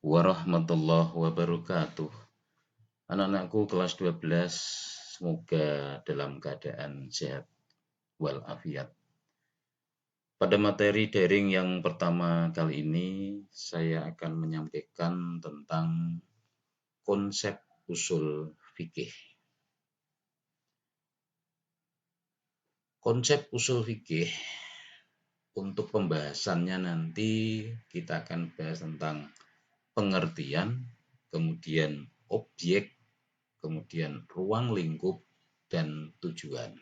warahmatullahi wabarakatuh. Anak-anakku kelas 12, semoga dalam keadaan sehat walafiat. Pada materi daring yang pertama kali ini, saya akan menyampaikan tentang konsep usul fikih. Konsep usul fikih untuk pembahasannya nanti kita akan bahas tentang pengertian, kemudian objek, kemudian ruang lingkup, dan tujuan.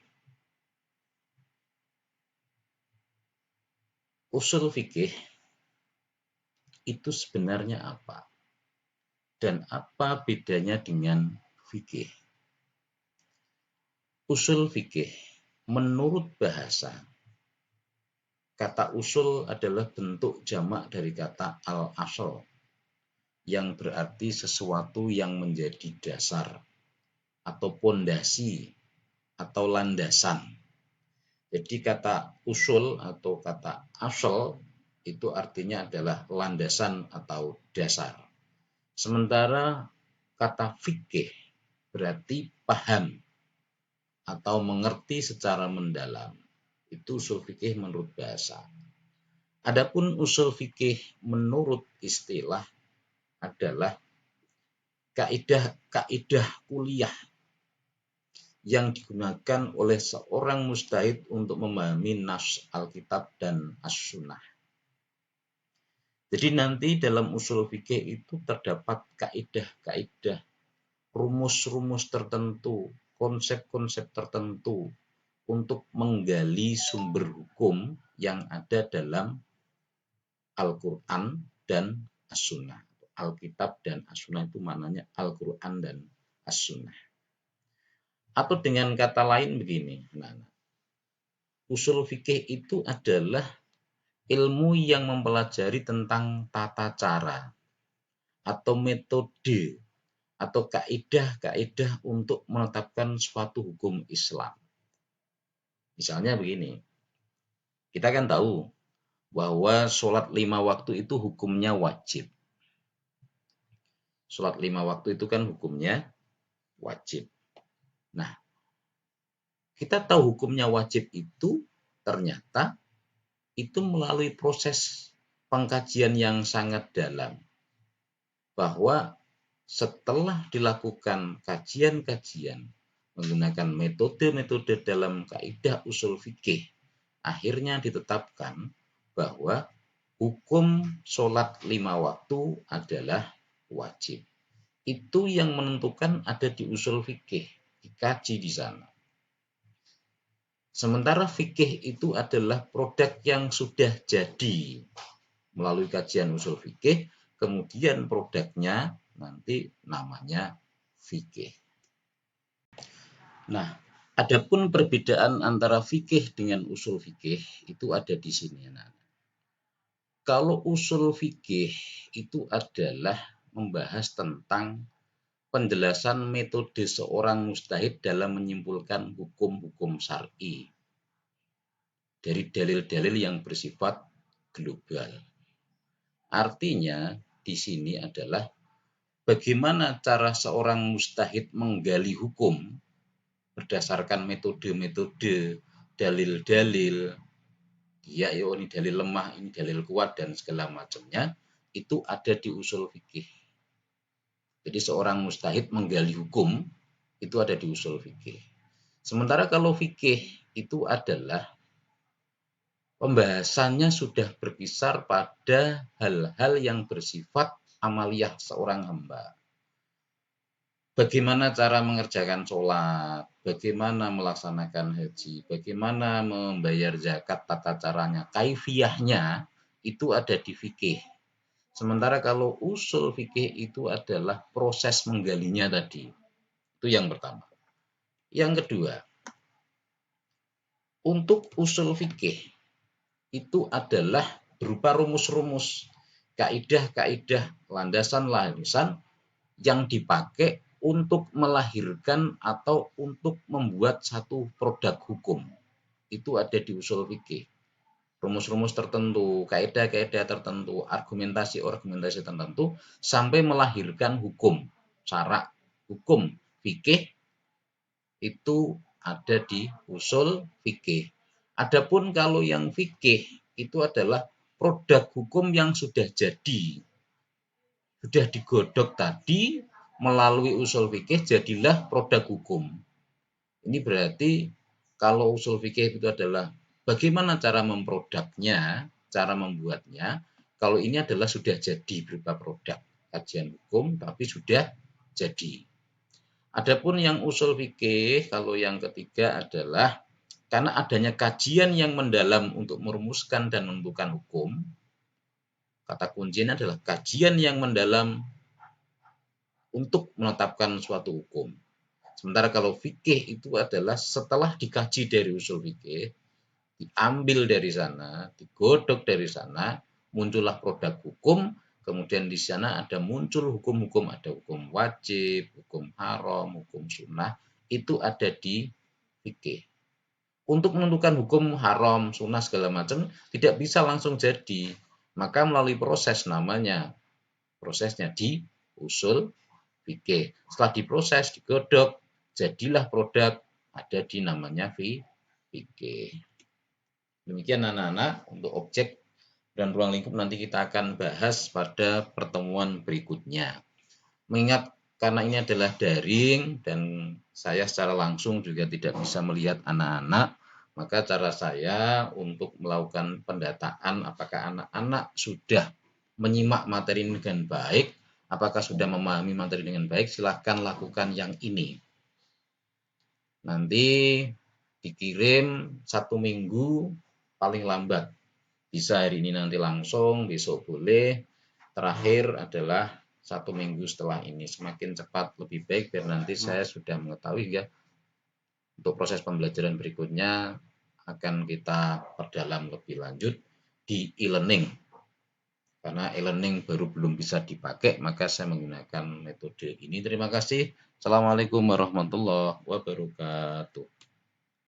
Usul fikih itu sebenarnya apa? Dan apa bedanya dengan fikih? Usul fikih, menurut bahasa, kata usul adalah bentuk jamak dari kata al-asl, yang berarti sesuatu yang menjadi dasar, atau pondasi, atau landasan. Jadi kata usul atau kata asal itu artinya adalah landasan atau dasar. Sementara kata fikih berarti paham atau mengerti secara mendalam. Itu usul fikih menurut bahasa. Adapun usul fikih menurut istilah adalah kaidah-kaidah kuliah yang digunakan oleh seorang mujtahid untuk memahami nas Alkitab dan As-Sunnah. Jadi nanti dalam usul fikih itu terdapat kaidah-kaidah, rumus-rumus tertentu, konsep-konsep tertentu untuk menggali sumber hukum yang ada dalam Al-Quran dan As-Sunnah. Alkitab dan As-Sunnah itu maknanya Al-Quran dan As-Sunnah. Atau dengan kata lain begini, usul fikih itu adalah ilmu yang mempelajari tentang tata cara atau metode atau kaidah-kaidah untuk menetapkan suatu hukum Islam. Misalnya begini, kita kan tahu bahwa sholat 5 waktu itu hukumnya wajib. Sholat 5 waktu itu kan hukumnya wajib. Nah, kita tahu hukumnya wajib itu ternyata itu melalui proses pengkajian yang sangat dalam. Bahwa setelah dilakukan kajian-kajian menggunakan metode-metode dalam kaidah usul fikih, akhirnya ditetapkan bahwa hukum sholat 5 waktu adalah wajib. Itu yang menentukan ada di usul fikih, dikaji di sana. Sementara fikih itu adalah produk yang sudah jadi melalui kajian usul fikih, kemudian produknya nanti namanya fikih. Nah, adapun perbedaan antara fikih dengan usul fikih itu ada di sini. Kalau usul fikih itu adalah membahas tentang penjelasan metode seorang mujtahid dalam menyimpulkan hukum-hukum syar'i dari dalil-dalil yang bersifat global. Artinya di sini adalah bagaimana cara seorang mujtahid menggali hukum berdasarkan metode-metode, dalil-dalil, ya ini dalil lemah, ini dalil kuat dan segala macamnya, itu ada di usul fikih. Jadi seorang mujtahid menggali hukum itu ada di usul fikih. Sementara kalau fikih itu adalah pembahasannya sudah berkisar pada hal-hal yang bersifat amaliyah seorang hamba. Bagaimana cara mengerjakan sholat, bagaimana melaksanakan haji, bagaimana membayar zakat, tata caranya, kaifiyahnya itu ada di fikih. Sementara kalau usul fikih itu adalah proses menggalinya tadi. Itu yang pertama. Yang kedua, untuk usul fikih itu adalah berupa rumus-rumus, kaidah-kaidah, landasan-landasan yang dipakai untuk melahirkan atau untuk membuat satu produk hukum. Itu ada di usul fikih. rumus-rumus tertentu, kaidah-kaidah tertentu, argumentasi-argumentasi tertentu sampai melahirkan hukum. Cara hukum fikih itu ada di usul fikih. Adapun kalau yang fikih itu adalah produk hukum yang sudah jadi, sudah digodok tadi melalui usul fikih jadilah produk hukum. Ini berarti kalau usul fikih itu adalah bagaimana cara memproduknya, cara membuatnya. Kalau ini adalah sudah jadi berupa produk kajian hukum tapi sudah jadi. Adapun yang usul fikih, kalau yang ketiga adalah karena adanya kajian yang mendalam untuk merumuskan dan menentukan hukum. Kata kuncinya adalah kajian yang mendalam untuk menetapkan suatu hukum. Sementara kalau fikih itu adalah setelah dikaji dari usul fikih, diambil dari sana, digodok dari sana, muncullah produk hukum, kemudian di sana ada muncul hukum-hukum, ada hukum wajib, hukum haram, hukum sunnah, itu ada di fikih. Untuk menentukan hukum haram, sunnah segala macam tidak bisa langsung jadi, maka melalui proses namanya prosesnya di usul fikih. Setelah diproses, digodok, jadilah produk ada di namanya fikih. Demikian anak-anak untuk objek dan ruang lingkup nanti kita akan bahas pada pertemuan berikutnya. Mengingat karena ini adalah daring dan saya secara langsung juga tidak bisa melihat anak-anak, maka cara saya untuk melakukan pendataan apakah anak-anak sudah menyimak materi dengan baik, apakah sudah memahami materi dengan baik, silahkan lakukan yang ini. Nanti dikirim 1 minggu paling lambat. Bisa hari ini nanti langsung, besok boleh. Terakhir adalah 1 minggu setelah ini. Semakin cepat lebih baik biar nanti saya sudah mengetahui ya. Untuk proses pembelajaran berikutnya akan kita perdalam lebih lanjut di e-learning. Karena e-learning baru belum bisa dipakai, maka saya menggunakan metode ini. Terima kasih. Assalamualaikum warahmatullahi wabarakatuh.